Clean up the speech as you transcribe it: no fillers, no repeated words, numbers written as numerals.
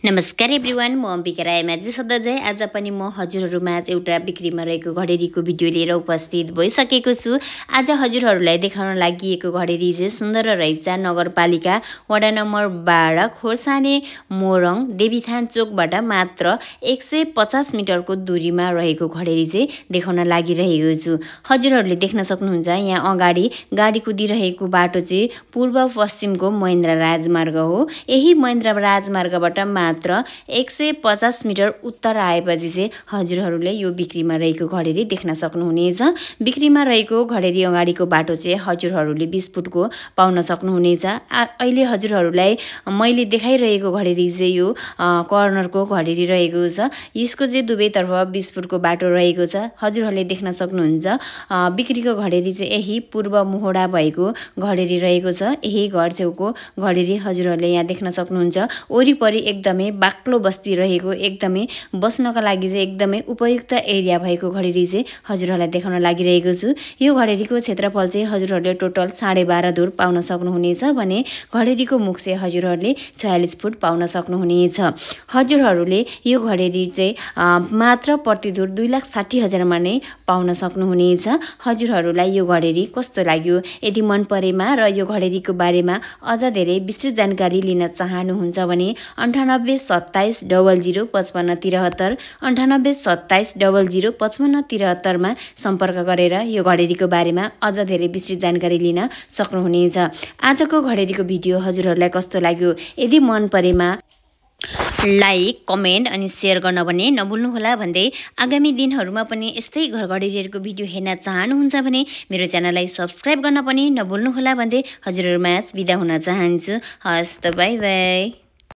नमस्कार एभ्रिवान, म अम्बिका राय माझी सधैँ आज पनि म हजुरहरूमाझ एउटा बिक्रीमा रहेको घडेरीको भिडियो लिएर उपस्थित भइसकेको छु। आज हजुरहरूलाई देखाउन लागि घडेरी चाहिँ सुन्दर रहेछ। नगरपालिका वडा नम्बर 12 खोर्सानी मोरङ देवीथान चोकबाट मात्र 150 मिटरको दूरीमा रहेको घडेरी चाहिँ देखाउन लागिरहेको छु। हजुरहरूले देख्न सक्नुहुन्छ यहाँ अगाडि गाडी कुदिरहेको बाटो चाहिँ पूर्व पश्चिमको महेन्द्र राजमार्ग हो। यही महेन्द्र राजमार्गबाट मात्र 150 मिटर उत्तर आएपछि चाहिँ हजुरहरूले यो बिक्रीमा रहेको घडेरी देख्न सक्नुहुनेछ। बिक्रीमा रहेको घडेरी अगाडिको बाटो चाहिँ हजुरहरूले 20 फुटको पाउन सक्नुहुनेछ। अहिले हजुरहरूलाई मैले देखाइरहेको घडेरी चाहिँ यो कर्नरको घडेरी रहेको छ। यसको चाहिँ दुवैतर्फ 20 फुटको बाटो रहेको छ। हजुरहरूले देख्न सक्नुहुन्छ बिक्रीको घडेरी चाहिँ यही पूर्व मोहडा भएको घडेरी रहेको छ। यही घर छेउको घडेरी हजुरहरूले यहाँ देख्न सक्नुहुन्छ। वरिपरि एकदमै बाक्लो बस्ती रहेको, एकदमै बस्नका लागि चाहिँ एकदमै उपयुक्त एरिया भएको घडेरी चाहिँ हजुरहरूलाई देखाउन लागिरहेको छु। यो घडेरीको क्षेत्रफल चाहिँ हजुरहरूले टोटल 12.5 धुर पाउन सक्नुहुनेछ भने घडेरीको मुख चाहिँ हजुरहरूले 46 फुट पाउन सक्नुहुनेछ। हजुरहरूले यो घडेरी चाहिँ मात्र प्रति धुर 2,60,000 मा नै पाउन सक्नुहुनेछ। हजुरहरूलाई यो घडेरी कस्तो लाग्यो? यदि मन परेमा र यो घडेरीको बारेमा अझ धेरै विस्तृत जानकारी लिन चाहनुहुन्छ भने 9827 00 55 73 9827 00 55 73 मा सम्पर्क गरेर यो घडेरीको बारेमा अझ धेरै विस्तृत जानकारी लिन सक्नुहुनेछ। आजको घडेरीको भिडियो हजुरहरूलाई कस्तो लाग्यो? यदि मन परेमा लाइक, कमेन्ट अनि सेयर गर्न पनि नभुल्नुहोला भन्दै आगामी दिनहरूमा पनि यस्तै घडेरीहरूको भिडियो हेर्न चाहनुहुन्छ भने मेरो च्यानललाई सब्स्क्राइब गर्न पनि नभुल्नुहोला भन्दै हजुरहरूमा बिदा हुन चाहन्छु। हस् त बाई बाई।